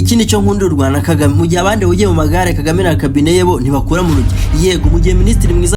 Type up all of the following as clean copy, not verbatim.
ikindi cyo nkundira u Rwanda Kagame mu gihe abandi ugiye mu magare Kagame na kabine yebo ntibakura mu rugi yego mu gihe minisitiri mwiza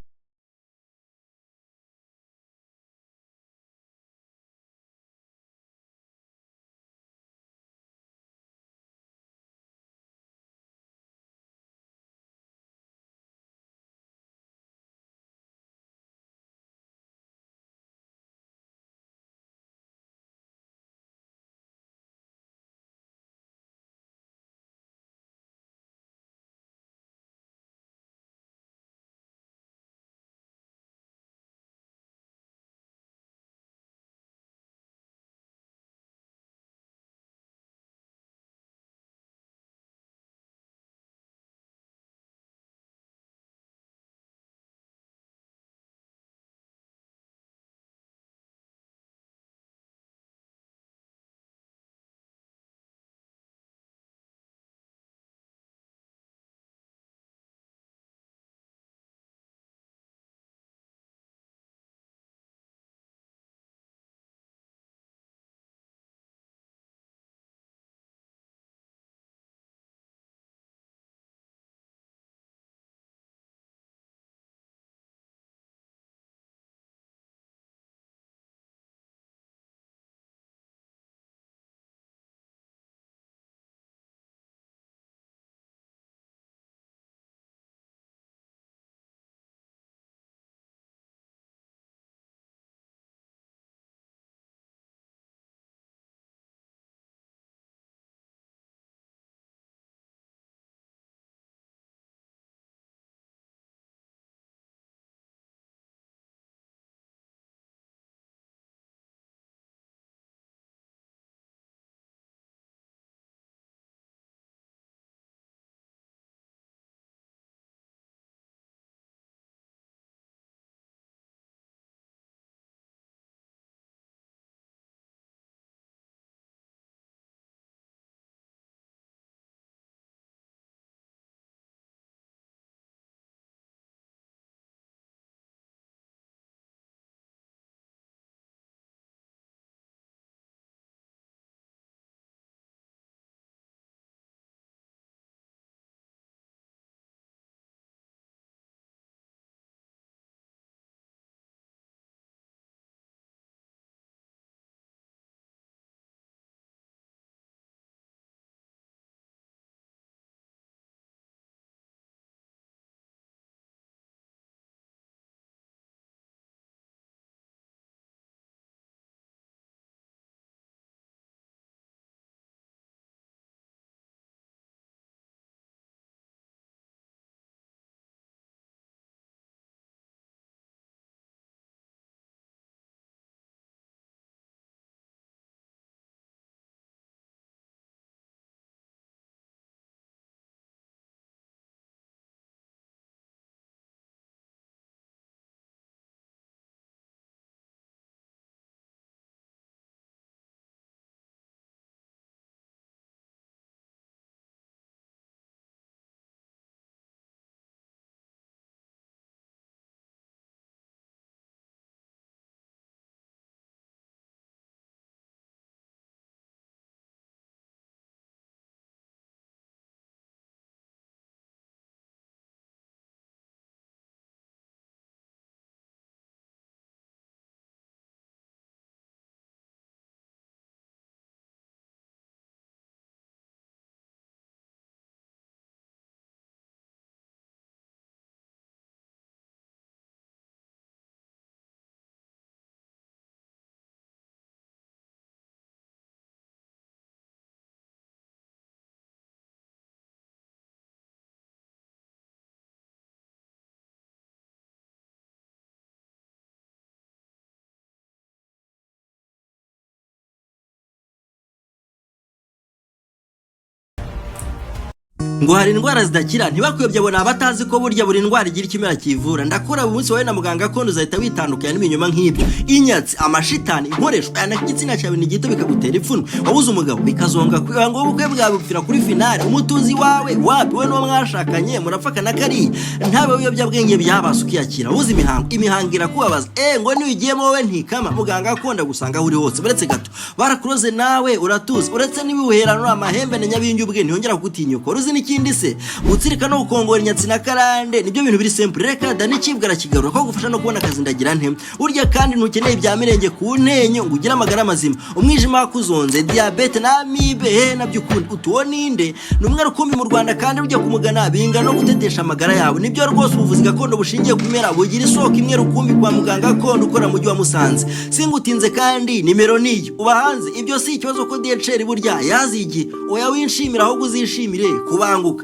ngo hari indwara zidakira ntibakuyobye abona abatazi ko burya buri ndwara igira ikimera kivura. Ndakura ubu munsi wowe na muganga gakondo uzahita witandukanya n'ibinyoma nk'ibyo. Inyatsi, amashitani, inkoresho, aya n'igitsina cyawe ni gito bikagutera ipfunwe. Wabuze umugabo bikazonga kugira ngo ubukwe bwawe bupfira kuri finale. Umutunzi wawe wapi we n'uwo mwashakanye murapfakana kariya. Ntabe w'ibiyobyabwenge byabasa ukiyakira. Wabuze imihango irakubabaza. Ngo niyo ugiyemo wowe ntikama muganga gakondo gusanga aho uri hose. Baretse gato barakuroze nawe uratuza. Uretse n'ibihuherano amahembe na nyabingi ubwe ntiyongera kugutinyuka. Uruzi n'ikindi se utsirika no gukongora inyatsi na karande nibyo bintu biri simple. Reka da n'ikibwa arakigarura ko gufasha no kubona akazi ndagira nte. Urya kandi ntukeneye ibya mirenge ku ntenyo ngo ugire amagara mazima. Umwijima wakuzonze, diabete na amibe nabyo ukundi utuwo ninde. Numwe rukumbi mu Rwanda kandi ujya kumugana binga no gutetesha amagara yawe. Nibyo rwose ubuvuzi gakondo bushingiye kumera bugira isoko imwe rukumbi kwa muganga gakondo ukora mu mujyi wa Musanze. Singutinze kandi nimero niyo uba hanze. Ibyo si ikibazo ko DHL burya yazigi oya winshimira ahubwo uzishimire kubanguka.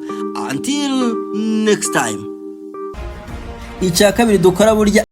Until next time. Icya kabiri dukora burya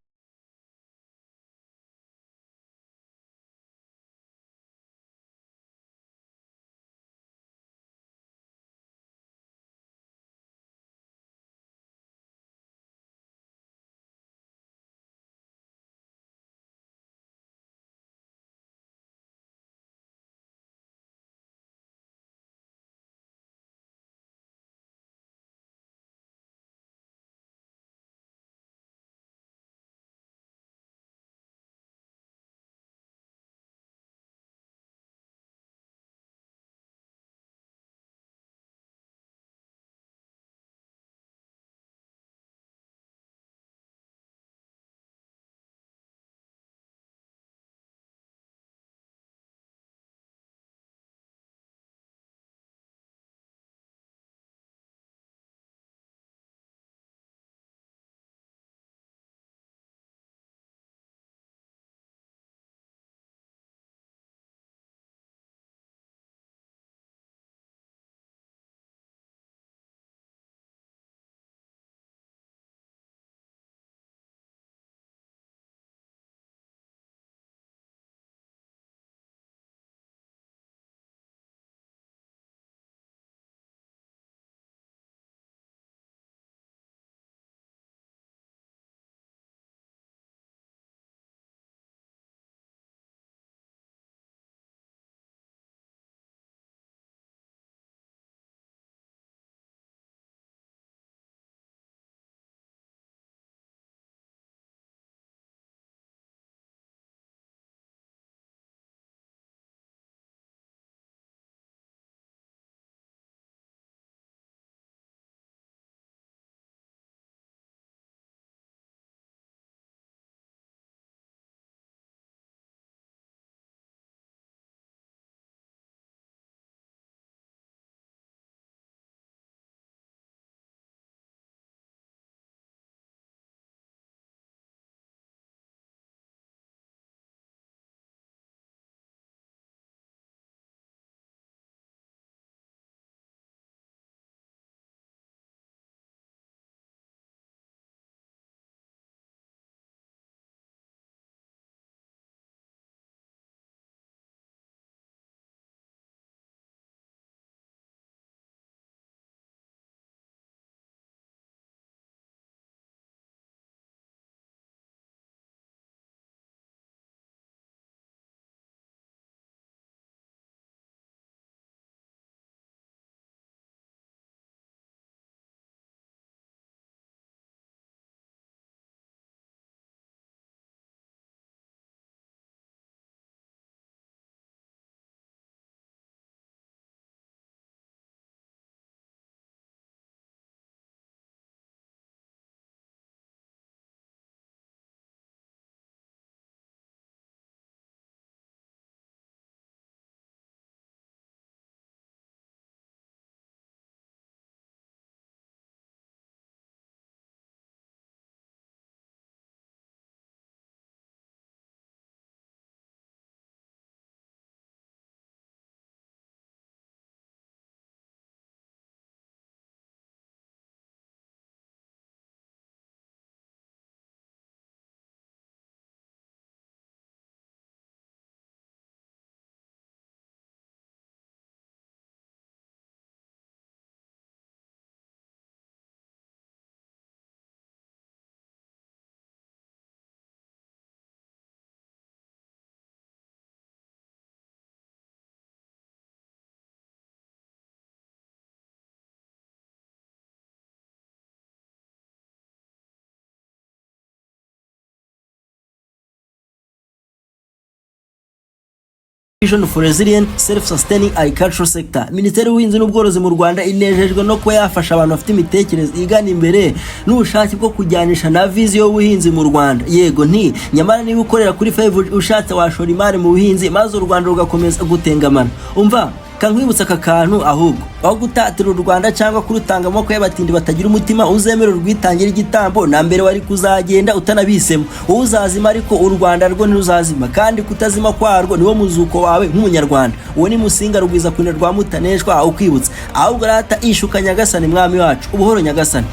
Vision for Resilient Self-Sustaining Agricultural Sector. Minisiteri y'Ubuhinzi n'Ubworozi mu Rwanda inejejwe no kuba yafasha abantu bafite imitekerereze igana imbere n'ubushake bwo kujyanisha na viziyo y'ubuhinzi mu Rwanda. Yego nti nyamara niba ukorera kuri 5 ushatse washora imari mu buhinzi maze u Rwanda rugakomeza gutengamana. Umva kankwibutsa aka kantu ahubwo aho gutatira u Rwanda cyangwa kurutanga amoko y'abatindi batagira umutima uzemera urwitangira igitambo na mbere wari kuzagenda utanabisemo uzazima ariko u Rwanda rwo ntiruzazima kandi kutazima kwarwo niwo muzuko wawe nk'umunyarwanda. Uwo ni Musinga Rugwiza kwine rwa Mutaneshwa ukwibutsa ahubwo rata ishuka Nyagasani mwami wacu ubuhoro Nyagasani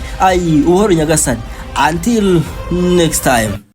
ubuhoro Nyagasani. Until next time.